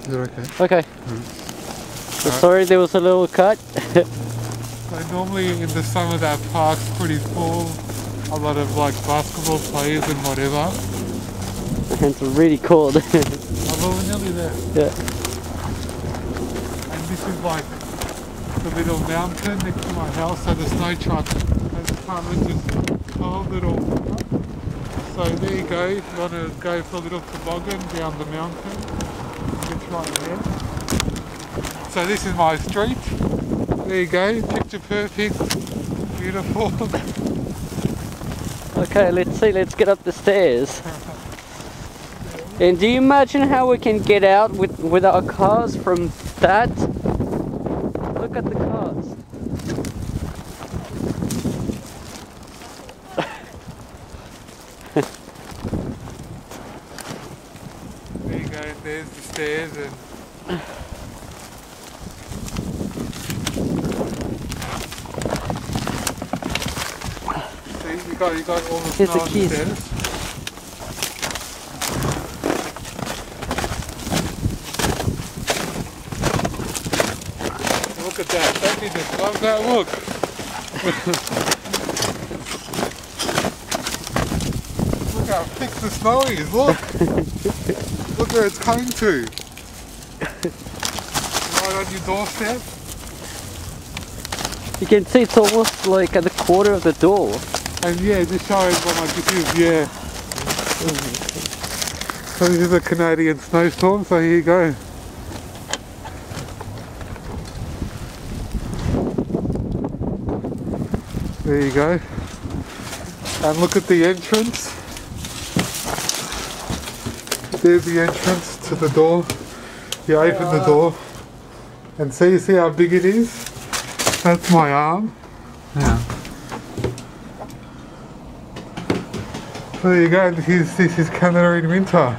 Is it okay? Okay. So sorry there was a little cut. So normally in the summer that park's pretty full. A lot of like basketball players and whatever. And it's really cold. Oh, well, we're nearly there. Yeah. And this is like the little mountain next to my house, so the snow truck has come and just curled it all. So there you go, if you want to go for a little toboggan down the mountain, it's right there. So this is my street. There you go, picture perfect, beautiful. Okay, let's see, let's get up the stairs. And do you imagine how we can get out with our cars from that? Look at the cars. There you go, there's the stairs and see, you got all the Here's snow the on keys. the stairs. Look at that, don't you just love that look? Look how thick the snow is, look! Look where it's coming to! Right on your doorstep. You can see it's almost like at the corner of the door. And yeah, just showing what like this is, yeah. So this is a Canadian snowstorm, so here you go. There you go. And look at the entrance. There's the entrance to the door. You open the door and see how big it is? That's my arm. Yeah. So there you go, this is Canada in winter.